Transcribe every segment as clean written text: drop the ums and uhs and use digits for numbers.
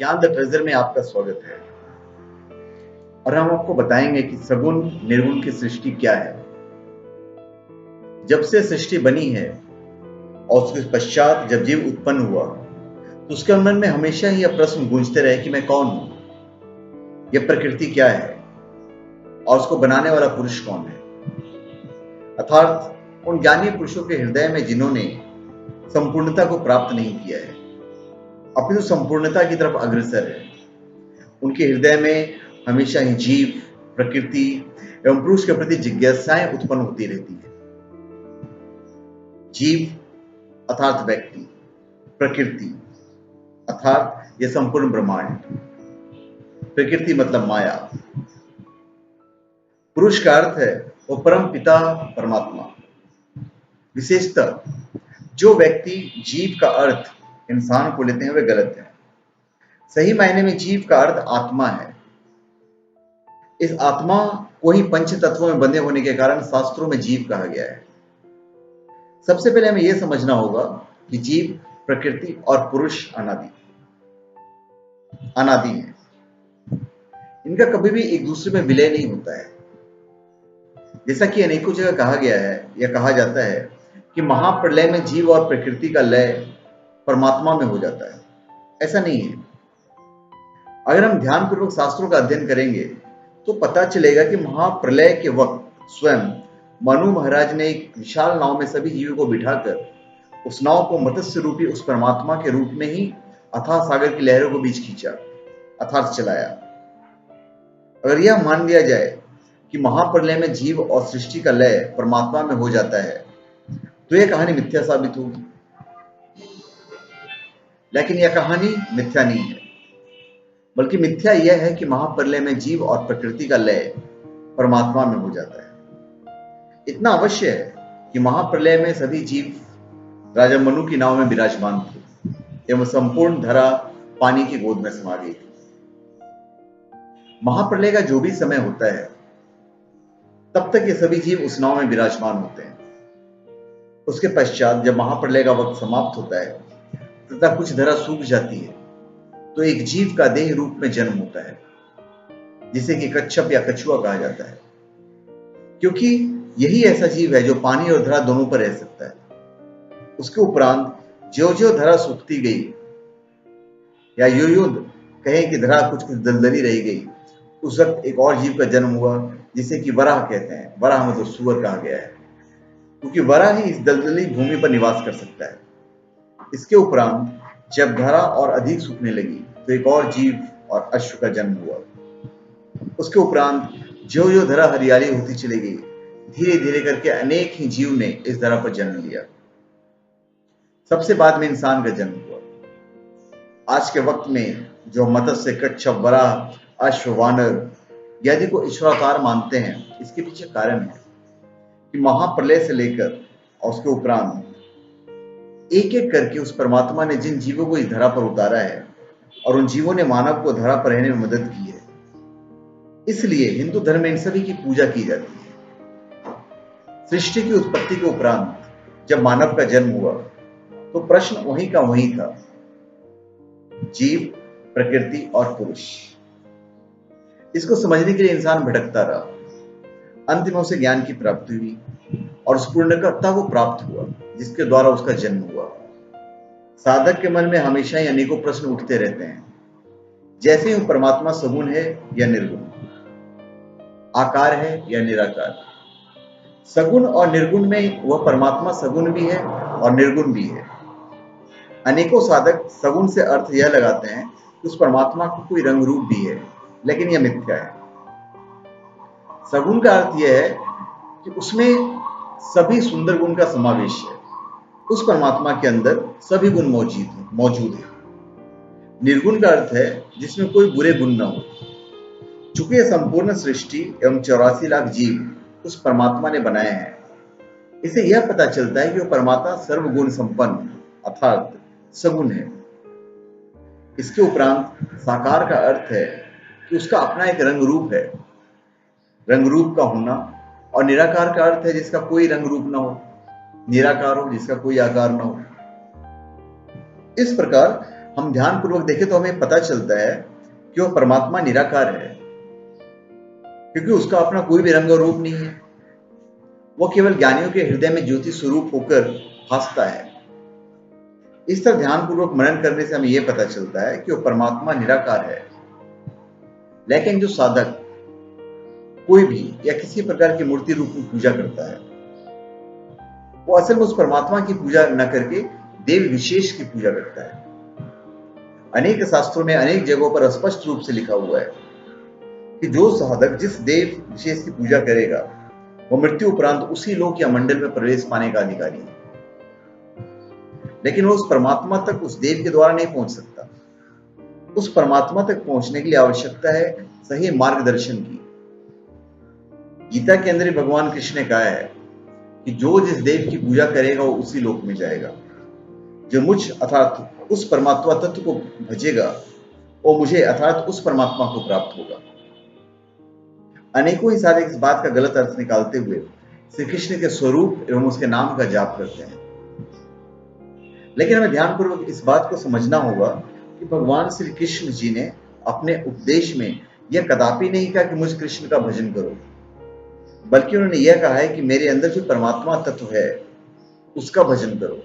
ज्ञान the treasure में आपका स्वागत है। और हम आपको बताएंगे कि सगुण निर्गुण की सृष्टि क्या है। जब से सृष्टि बनी है और उसके पश्चात जब जीव उत्पन्न हुआ तो उसके मन में हमेशा ही यह प्रश्न गूंजते रहे कि मैं कौन हूं, यह प्रकृति क्या है और उसको बनाने वाला पुरुष कौन है। अर्थात उन ज्ञानी पुरुषों के हृदय में जिन्होंने संपूर्णता को प्राप्त नहीं किया है, अपितु संपूर्णता की तरफ अग्रसर है, उनके हृदय में हमेशा ही जीव, प्रकृति एवं पुरुष के प्रति जिज्ञासाएं उत्पन्न होती रहती है। जीव अर्थात व्यक्ति, प्रकृति अर्थात यह संपूर्ण ब्रह्मांड, प्रकृति मतलब माया, पुरुष का अर्थ है वो परम पिता परमात्मा। विशेषतः जो व्यक्ति जीव का अर्थ इंसान को लेते हैं वे गलत है। सही मायने में जीव का अर्थ आत्मा है। इस आत्मा को ही पंच तत्वों में बंधे होने के कारण शास्त्रों में जीव कहा गया है। सबसे पहले हमें यह समझना होगा कि जीव, प्रकृति और पुरुष अनादि है। इनका कभी भी एक दूसरे में विलय नहीं होता है। जैसा कि अनेकों जगह कहा गया है या कहा जाता है कि महाप्रलय में जीव और प्रकृति का लय परमात्मा में हो जाता है। ऐसा नहीं है। अगर हम ध्यानपूर्वक शास्त्रों का अध्ययन करेंगे तो पता चलेगा कि महाप्रलय के वक्त स्वयं मनु महाराज ने एक विशाल नाव में सभी जीवों को बिठाकर उस नाव को मत्स्य रूपी उस परमात्मा के रूप में ही अथाह सागर की लहरों को बीच खींचा अर्थात चलाया। अगर यह मान लिया जाए कि महाप्रलय में जीव और सृष्टि का लय परमात्मा में हो जाता है तो यह कहानी मिथ्या साबित होगी। लेकिन यह कहानी मिथ्या नहीं है, बल्कि मिथ्या यह है कि महाप्रलय में जीव और प्रकृति का लय परमात्मा में हो जाता है। इतना अवश्य है कि महाप्रलय में सभी जीव राजा मनु की नाव में विराजमान थे एवं संपूर्ण धरा पानी की गोद में समा गई थी। महाप्रलय का जो भी समय होता है तब तक ये सभी जीव उस नाव में विराजमान होते हैं। उसके पश्चात जब महाप्रलय का वक्त समाप्त होता है तथा कुछ धरा सूख जाती है तो एक जीव का देह रूप में जन्म होता है, जिसे कि कच्छप या कछुआ कहा जाता है, क्योंकि यही ऐसा जीव है जो पानी और धरा दोनों पर रह सकता है। उसके उपरांत जो जो धरा सूखती गई या यो कहें कि धरा कुछ कुछ दलदली रह गई, उस वक्त एक और जीव का जन्म हुआ जिसे कि वराह कहते हैं। वराह मतलब सुअर कहा गया है, क्योंकि वराह ही इस दलदली भूमि पर निवास कर सकता है। इसके उपरांत जब धरा और अधिक सूखने लगी तो एक और जीव और अश्व का जन्म हुआ। उसके उपरांत जो जो धरा हरियाली होती चली गई, धीरे धीरे करके अनेक ही जीव ने इस धरा पर जन्म लिया। सबसे बाद में इंसान का जन्म हुआ। आज के वक्त में जो मत्स्य, कच्छप, वराह, अश्व, वानर यदि को ईश्वरावतार मानते हैं, इसके पीछे कारण है कि महाप्रलय से लेकर और उसके उपरांत एक एक करके उस परमात्मा ने जिन जीवों को इस धरा पर उतारा है और उन जीवों ने मानव को धरा पर रहने में मदद की है, इसलिए हिंदू धर्म में इन सभी की पूजा की जाती है। सृष्टि की उत्पत्ति के उपरांत जब मानव का जन्म हुआ तो प्रश्न वहीं का वहीं था, जीव, प्रकृति और पुरुष। इसको समझने के लिए इंसान भटकता रहा। अंत में उसे ज्ञान की प्राप्ति हुई और उस पूर्णता को प्राप्त हुआ जिसके द्वारा उसका जन्म हुआ। साधक के मन में हमेशा ही अनेकों प्रश्न उठते रहते हैं, जैसे ही परमात्मा सगुण है या निर्गुण, आकार है या निराकार। सगुण और निर्गुण में वह परमात्मा सगुण भी है और निर्गुण भी है। अनेकों साधक सगुण से अर्थ यह लगाते हैं कि उस परमात्मा को कोई रंग रूप भी है, लेकिन यह मिथ्या है। सगुण का अर्थ यह है कि उसमें सभी सुंदर गुण का समावेश है। उस परमात्मा के अंदर सभी गुण मौजूद है। निर्गुण का अर्थ है जिसमें कोई बुरे गुण न हो। चूंकि यह संपूर्ण सृष्टि एवं 84 लाख जीव उस परमात्मा ने बनाए हैं, इसे यह पता चलता है कि वह परमात्मा सर्वगुण संपन्न अर्थात सगुण है। इसके उपरांत साकार का अर्थ है कि उसका अपना एक रंग रूप है, रंग रूप का होना। और निराकार का अर्थ है जिसका कोई रंग रूप ना हो, निराकार हो, जिसका कोई आकार ना हो। इस प्रकार हम ध्यान पूर्वक देखें तो हमें पता चलता है कि वह परमात्मा निराकार है, क्योंकि उसका अपना कोई भी रंग और रूप नहीं है। वह केवल ज्ञानियों के हृदय में ज्योति स्वरूप होकर भासता है। इस तरह ध्यान पूर्वक मनन करने से हमें यह पता चलता है कि वह परमात्मा निराकार है। लेकिन जो साधक कोई भी या किसी प्रकार की मूर्ति रूप में पूजा करता है, वो असल में उस परमात्मा की पूजा न करके देव विशेष की पूजा करता है। अनेक शास्त्रों में अनेक जगहों पर स्पष्ट रूप से लिखा हुआ है कि जो साधक जिस देव विशेष की पूजा करेगा, वह मृत्यु उपरांत उसी लोक या मंडल में प्रवेश पाने का अधिकारी है। लेकिन वो उस परमात्मा तक उस देव के द्वारा नहीं पहुंच सकता। उस परमात्मा तक पहुंचने के लिए आवश्यकता है सही मार्गदर्शन की। गीता के अंदर भगवान कृष्ण ने कहा है कि जो जिस देव की पूजा करेगा वो उसी लोक में जाएगा। जो मुझ अर्थात उस परमात्मा तत्व को भजेगा, वो मुझे अर्थात उस परमात्मा को प्राप्त होगा। अनेकों ही सारे इस बात का गलत अर्थ निकालते हुए श्री कृष्ण के स्वरूप एवं उसके नाम का जाप करते हैं। लेकिन हमें ध्यानपूर्वक इस बात को समझना होगा कि भगवान श्री कृष्ण जी ने अपने उपदेश में यह कदापि नहीं कहा कि मुझ कृष्ण का भजन करो, बल्कि उन्होंने यह कहा है कि मेरे अंदर जो परमात्मा तत्व है उसका भजन करो।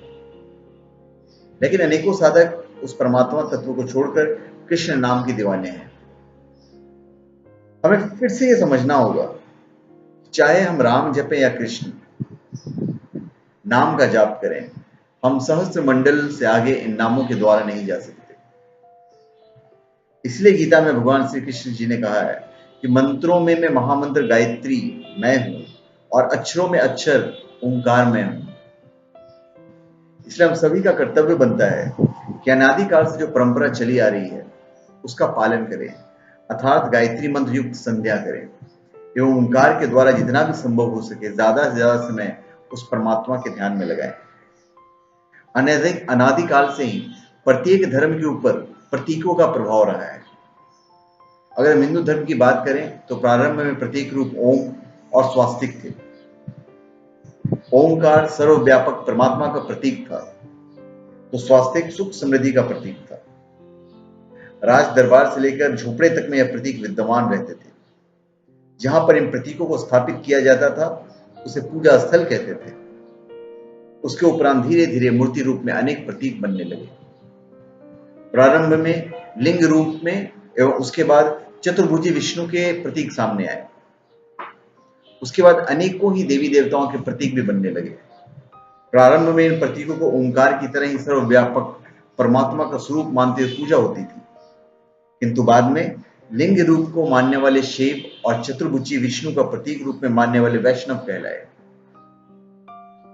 लेकिन अनेकों साधक उस परमात्मा तत्व को छोड़कर कृष्ण नाम के दीवाने हैं। हमें फिर से यह समझना होगा, चाहे हम राम जपें या कृष्ण नाम का जाप करें, हम सहस्त्र मंडल से आगे इन नामों के द्वारा नहीं जा सकते। इसलिए गीता में भगवान श्री कृष्ण जी ने कहा है कि मंत्रों में मैं महामंत्र गायत्री मैं हूं और अक्षरों में अक्षर ओंकार मैं हूं। इसलिए हम सभी का कर्तव्य बनता है कि अनादिकाल से जो परंपरा चली आ रही है उसका पालन करें, अर्थात गायत्री मंत्र युक्त संध्या करें एवं ओंकार के द्वारा जितना भी संभव हो सके ज्यादा से ज्यादा समय उस परमात्मा के ध्यान में लगाएं। अनादिकाल से ही प्रत्येक धर्म के ऊपर प्रतीकों का प्रभाव रहा है। अगर हम हिंदू धर्म की बात करें तो प्रारंभ में प्रतीक रूप ओम और स्वास्तिक थे। ओंकार सर्वव्यापक परमात्मा का प्रतीक था, तो स्वास्तिक सुख समृद्धि का प्रतीक था। राज दरबार से लेकर झोपड़े तक में यह प्रतीक विद्यमान रहते थे। जहां पर इन प्रतीकों को स्थापित किया जाता था उसे पूजा स्थल कहते थे। उसके उपरांत धीरे धीरे मूर्ति रूप में अनेक प्रतीक बनने लगे। प्रारंभ में लिंग रूप में एवं उसके बाद चतुर्भुजी विष्णु के प्रतीक सामने आए। उसके बाद अनेकों ही देवी देवताओं के प्रतीक भी बनने लगे। प्रारंभ में इन प्रतीकों को ओंकार की तरह ही सर्वव्यापक परमात्मा का स्वरूप मानते हुए पूजा होती थी, किंतु बाद में लिंग रूप को मानने वाले शिव और चतुर्भुजी विष्णु का प्रतीक रूप में मानने वाले वैष्णव कहलाए।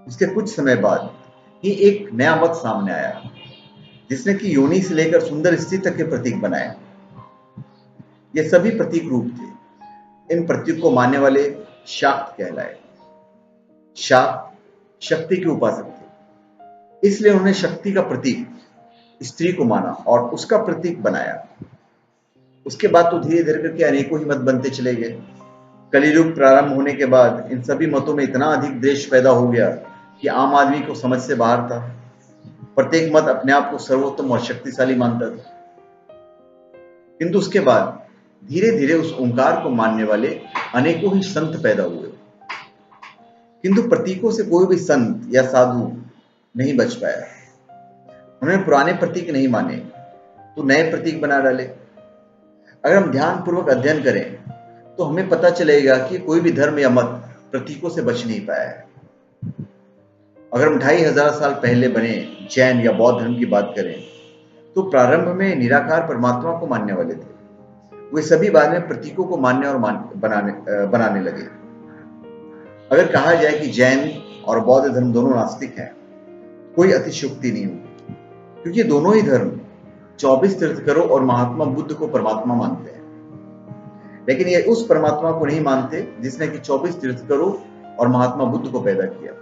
उसके कुछ समय बाद ही एक नया मत सामने आया जिसने कि योनि से लेकर सुंदर स्त्री तक के प्रतीक बनाए। ये सभी प्रतीक रूप थे। इन प्रतीक को मानने वाले शाक्त कहलाए। शाक्त शक्ति के उपासक थे, इसलिए उन्होंने शक्ति का प्रतीक स्त्री को माना और उसका प्रतीक बनाया। उसके बाद तो धीरे धीरे करके अनेकों ही मत बनते चले गए। कलियुग प्रारंभ होने के बाद इन सभी मतों में इतना अधिक द्वेष पैदा हो गया कि आम आदमी को समझ से बाहर था। प्रत्येक मत अपने आप को सर्वोत्तम और शक्तिशाली मानता था। किंतु उसके बाद धीरे धीरे उस ओंकार को मानने वाले अनेकों ही संत पैदा हुए। किंतु प्रतीकों से कोई भी संत या साधु नहीं बच पाया। उन्होंने पुराने प्रतीक नहीं माने तो नए प्रतीक बना डाले। अगर हम ध्यान पूर्वक अध्ययन करें तो हमें पता चलेगा कि कोई भी धर्म या मत प्रतीकों से बच नहीं पाया है। अगर हम 2500 साल पहले बने जैन या बौद्ध धर्म की बात करें तो प्रारंभ में निराकार परमात्मा को मानने वाले थे। वे सभी बाद में प्रतीकों को मानने और बनाने लगे। अगर कहा जाए कि जैन और बौद्ध धर्म दोनों नास्तिक हैं, कोई अतिशयोक्ति नहीं होगी, क्योंकि दोनों ही धर्म 24 तीर्थंकरों और महात्मा बुद्ध को परमात्मा मानते हैं। लेकिन ये उस परमात्मा को नहीं मानते जिसने कि 24 तीर्थंकरों और महात्मा बुद्ध को पैदा किया।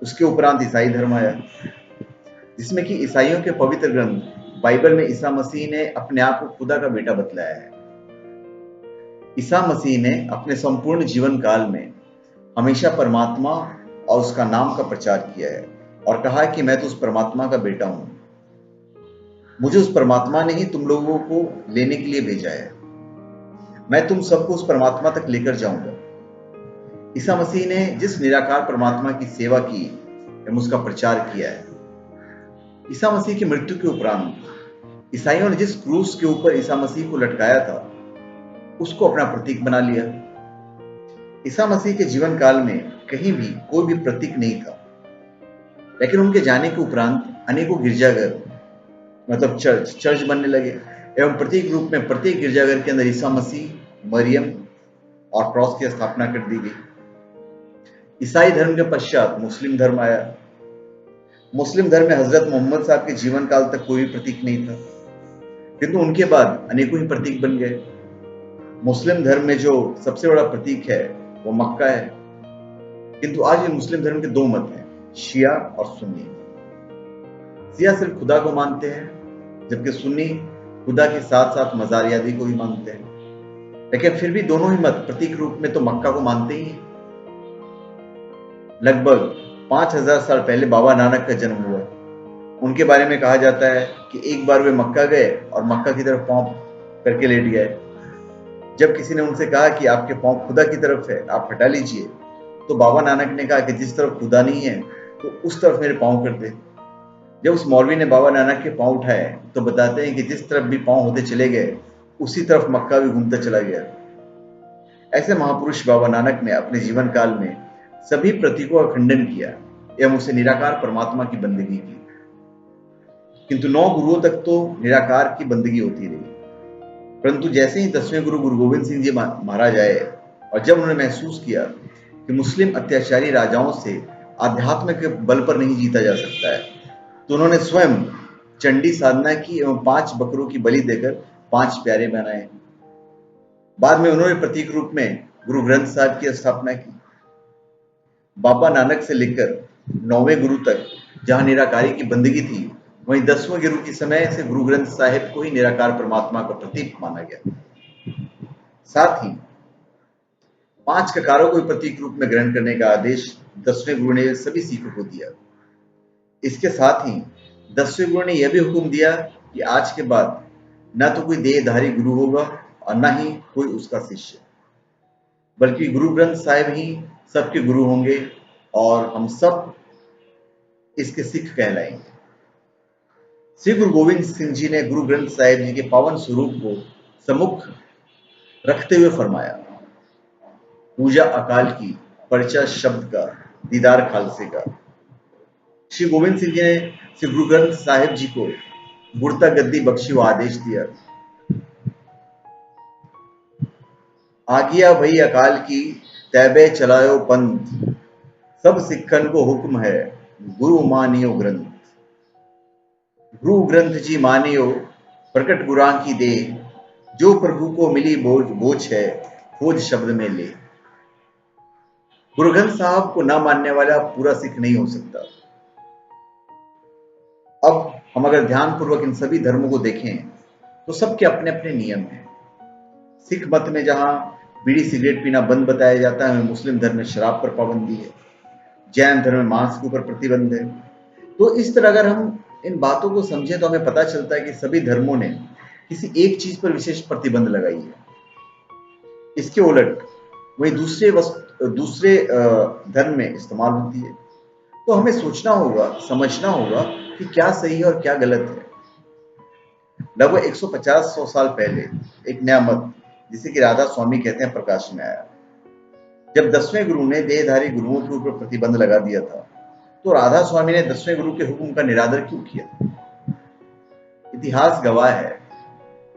उसके उपरांत ईसाई धर्म आया, जिसमें कि ईसाइयों के पवित्र ग्रंथ बाइबल में ईसा मसीह ने अपने आप को खुदा का बेटा बतलाया है। ईसा मसीह ने अपने संपूर्ण जीवन काल में हमेशा परमात्मा और उसका नाम का प्रचार किया है और कहा है कि मैं तो उस परमात्मा का बेटा हूं। मुझे उस परमात्मा ने ही तुम लोगों को लेने के लिए भेजा है। मैं तुम सबको उस परमात्मा तक लेकर जाऊंगा। ईसा मसीह ने जिस निराकार परमात्मा की सेवा की एवं उसका प्रचार किया है, ईसा मसीह की मृत्यु के उपरांत ईसाइयों ने जिस क्रूस के ऊपर ईसा मसीह को लटकाया था, उसको अपना प्रतीक बना लिया। ईसा मसीह के जीवन काल में कहीं भी कोई भी प्रतीक नहीं था, लेकिन उनके जाने के उपरांत अनेकों गिरजाघर, मतलब चर्च बनने लगे एवं प्रतीक रूप में प्रत्येक गिरजाघर के अंदर ईसा मसीह, मरियम और क्रॉस की स्थापना कर दी गई। ईसाई धर्म के पश्चात मुस्लिम धर्म आया। मुस्लिम धर्म में हजरत मोहम्मद साहब के जीवन काल तक कोई भी प्रतीक नहीं था, किंतु उनके बाद अनेकों ही प्रतीक बन गए। मुस्लिम धर्म में जो सबसे बड़ा प्रतीक है वो मक्का है, किंतु आज भी मुस्लिम धर्म के दो मत हैं, शिया और सुन्नी। शिया सिर्फ खुदा को मानते हैं, जबकि सुन्नी खुदा के साथ साथ मजार यादी को भी मानते हैं। लेकिन फिर भी दोनों ही मत प्रतीक रूप में तो मक्का को मानते ही हैं। लगभग 5000 साल पहले बाबा नानक का जन्म हुआ। उनके बारे में कहा जाता है कि एक बार वे मक्का गए और मक्का की तरफ पांव करके लेट गए। जब किसी ने उनसे कहा कि आपके पांव खुदा की तरफ है, आप हटा लीजिए, तो बाबा नानक ने कहा कि जिस तरफ खुदा नहीं है तो उस तरफ मेरे पांव कर दे। जब उस मौलवी ने बाबा नानक के पांव उठाए तो बताते हैं कि जिस तरफ भी पांव होते चले गए, उसी तरफ मक्का भी घूमता चला गया। ऐसे महापुरुष बाबा नानक ने अपने जीवन काल में सभी प्रतीकों का खंडन किया एवं उसे निराकार परमात्मा की बंदगी की। किंतु 9 गुरुओं तक तो निराकार की बंदगी होती रही, परंतु जैसे ही 10वें गुरु गुरु गोविंद सिंह जी महाराज आए और जब उन्होंने महसूस किया कि मुस्लिम अत्याचारी राजाओं से आध्यात्म के बल पर नहीं जीता जा सकता है, तो उन्होंने स्वयं चंडी साधना की एवं 5 बकरों की बलि देकर 5 प्यारे बनाए। बाद में उन्होंने प्रतीक रूप में गुरु ग्रंथ साहब की स्थापना की। बाबा नानक से लेकर 9वें गुरु तक जहां निराकारी की बंदगी थी, वहीं 10वें गुरु के समय से गुरु ग्रंथ साहिब को ही निराकार परमात्मा का प्रतीक माना गया। साथ ही 5 ककारों को प्रतीक रूप में ग्रहण करने का आदेश 10वें गुरु ने सभी सिखों को दिया। इसके साथ ही 10वें गुरु ने यह भी हुक्म दिया कि आज के बाद न तो कोई देहधारी गुरु होगा और न ही कोई उसका शिष्य, बल्कि गुरु ग्रंथ साहिब ही सबके गुरु होंगे और हम सब इसके सिख कहलाएंगे। श्री गुरु गोविंद सिंह जी ने गुरु ग्रंथ साहिब जी के पावन स्वरूप को सम्मुख रखते हुए फरमाया, पूजा अकाल की, पर्चा शब्द का, दीदार खालसे का। श्री गोविंद सिंह जी ने श्री गुरु ग्रंथ साहिब जी को गुरता गद्दी बख्शी व आदेश दिया, आगिया भई अकाल की, तैबे चलायो पंथ, सब सिखन को हुक्म है, गुरु मानियो ग्रंथ। गुरु ग्रंथ जी मानियो, प्रकट गुरां की दे, जो प्रभु को मिली बोझ है, खोज शब्द में ले। गुरु ग्रंथ साहब को न मानने वाला पूरा सिख नहीं हो सकता। अब हम अगर ध्यान पूर्वक इन सभी धर्मों को देखें तो सबके अपने अपने नियम हैं। सिख मत में जहां बीड़ी सिगरेट पीना बंद बताया जाता है, मुस्लिम धर्म में शराब पर पाबंदी है, जैन धर्म में मांस के ऊपर प्रतिबंध है। तो इस तरह अगर हम इन बातों को समझें तो हमें पता चलता है कि सभी धर्मों ने किसी एक चीज पर विशेष प्रतिबंध लगाई है। इसके उलट वही दूसरे धर्म में इस्तेमाल होती है। तो हमें सोचना होगा, समझना होगा कि क्या सही है और क्या गलत है। लगभग 150-100 साल पहले एक नया मत, जिसे कि राधा स्वामी कहते हैं, प्रकाश में आया। जब 10वें गुरु ने देहधारी गुरुओं के ऊपर प्रतिबंध लगा दिया था, तो राधा स्वामी ने 10वें गुरु के हुक्म का निरादर क्यों किया? इतिहास गवाह है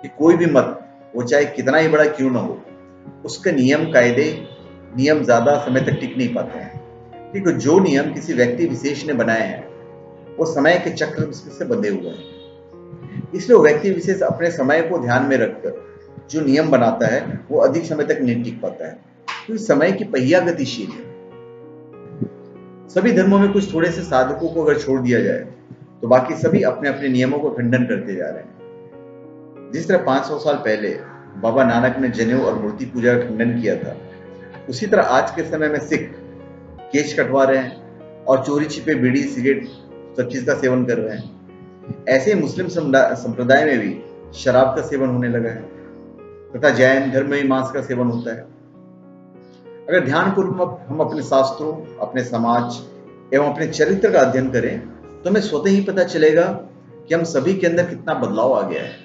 कि कोई भी मत, वो चाहे कितना ही बड़ा क्यों ना हो, उसके नियम ज्यादा समय तक टिक नहीं पाते हैं, क्योंकि जो नियम किसी व्यक्ति विशेष ने बनाए हैं वो समय के चक्र से बंधे हुए हैं। इसलिए वो व्यक्ति विशेष अपने समय को ध्यान में रखकर जो नियम बनाता है वो अधिक समय तक नहीं टिक पाता है, क्योंकि समय की पहिया गतिशील है। सभी धर्मों में कुछ थोड़े से साधकों को अगर छोड़ दिया जाए तो बाकी सभी अपने अपने नियमों को खंडन करते जा रहे हैं। जिस तरह 500 साल पहले बाबा नानक ने जनेऊ और मूर्ति पूजा का खंडन किया था, उसी तरह आज के समय में सिख केश कटवा रहे हैं और चोरी छिपे बीड़ी सिगरेट सब चीज का सेवन कर रहे हैं। ऐसे ही मुस्लिम संप्रदाय में भी शराब का सेवन होने लगा है तथा जैन धर्म में भी मांस का सेवन होता है। अगर ध्यानपूर्वक हम अपने शास्त्रों, अपने समाज एवं अपने चरित्र का अध्ययन करें तो हमें स्वतः ही पता चलेगा कि हम सभी के अंदर कितना बदलाव आ गया है।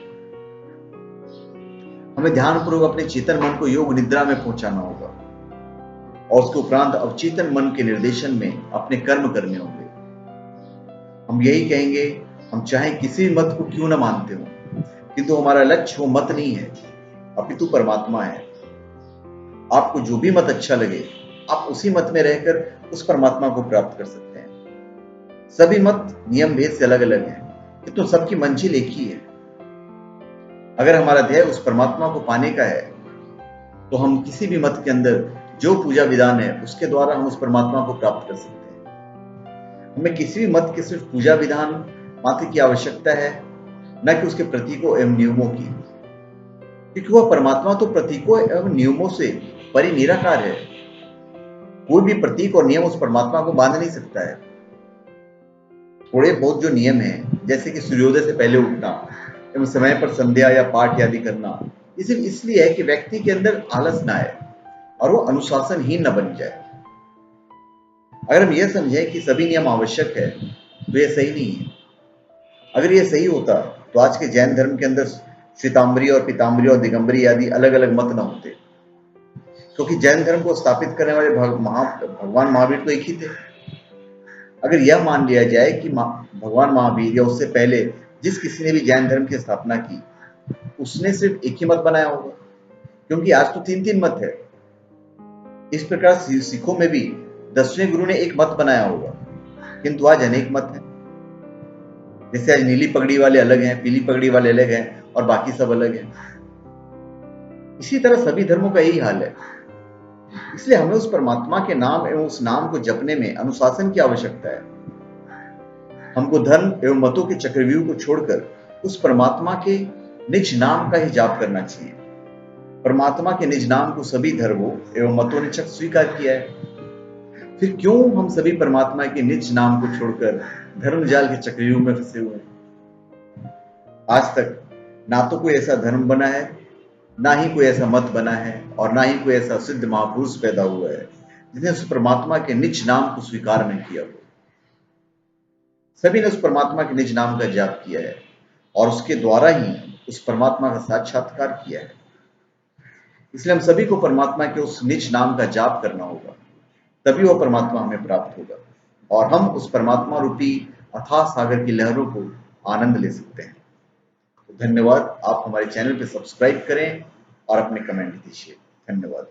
हमें ध्यानपूर्वक अपने चेतन मन को योग निद्रा में पहुंचाना होगा और उसके उपरांत अवचेतन मन के निर्देशन में अपने कर्म करने होंगे। हम यही कहेंगे, हम चाहे किसी भी मत को क्यों न मानते हो, किंतु हमारा लक्ष्य वो मत नहीं है अपितु परमात्मा है। आपको जो भी मत अच्छा लगे आप उसी मत में रहकर उस परमात्मा को प्राप्त कर सकते हैं। सभी मत नियम भेद से अलग अलग हैं, किंतु सबकी मंजिल एक ही है। अगर हमारा ध्येय उस परमात्मा को पाने का है तो हम किसी भी मत के अंदर जो पूजा विधान है उसके द्वारा हम उस परमात्मा को प्राप्त कर सकते हैं। हमें किसी भी मत के सिर्फ पूजा विधान मात्र की आवश्यकता है, न कि उसके प्रतीकों एवं नियमों की, क्योंकि वह परमात्मा तो प्रतीकों एवं नियमों से परिनिराकार है। कोई भी प्रतीक और नियम उस परमात्मा को बांध नहीं सकता है। थोड़े बहुत जो नियम हैं, जैसे कि सूर्योदय से पहले उठना एवं समय पर संध्या या पाठ आदि करना, ये सिर्फ इसलिए है कि व्यक्ति के अंदर आलस ना आए और वो अनुशासनहीन न बन जाए। अगर हम यह समझें कि सभी नियम आवश्यक है तो यह सही नहीं है। अगर यह सही होता तो आज के जैन धर्म के अंदर श्वेतांबरी और पीतांबरी और दिगंबरी आदि अलग अलग मत न होते, क्योंकि जैन धर्म को स्थापित करने वाले भगवान महावीर तो एक ही थे। अगर यह मान लिया जाए कि भगवान महावीर या उससे पहले जिस किसी ने भी जैन धर्म की स्थापना की उसने सिर्फ एक ही मत बनाया होगा, क्योंकि आज तो 3-3 मत है। इस प्रकार सिखों में भी 10वें गुरु ने एक मत बनाया होगा, किंतु आज अनेक मत हैं। जैसे आज नीली पगड़ी वाले अलग हैं, पीली पगड़ी वाले अलग हैं और बाकी सब अलग हैं। इसी तरह सभी धर्मों का यही हाल है। इसलिए हमें उस परमात्मा के नाम एवं उस नाम को जपने में अनुशासन की आवश्यकता है। हमको धर्म एवं मतों के चक्रव्यूह को छोड़कर उस परमात्मा के निज नाम का ही जाप करना चाहिए। परमात्मा के निज नाम को सभी धर्मों एवं मतों ने स्वीकार किया है। फिर क्यों हम सभी परमात्मा के निज नाम को छोड़कर धर्म जाल के चक्रव्यूह में फंसे हुए हैं? आज तक ना तो कोई ऐसा धर्म बना है, ना ही कोई ऐसा मत बना है और ना ही कोई ऐसा सिद्ध महापुरुष पैदा हुआ है जिसने उस परमात्मा के निज नाम को स्वीकार नहीं किया हो। सभी ने उस परमात्मा के निज नाम का जाप किया है और उसके द्वारा ही उस परमात्मा का साक्षात्कार किया है। इसलिए हम सभी को परमात्मा के उस निज नाम का जाप करना होगा, तभी वह परमात्मा हमें प्राप्त होगा और हम उस परमात्मा रूपी अथाह सागर की लहरों को आनंद ले सकते हैं। तो धन्यवाद। आप हमारे चैनल पे सब्सक्राइब करें और अपने कमेंट दीजिए। धन्यवाद।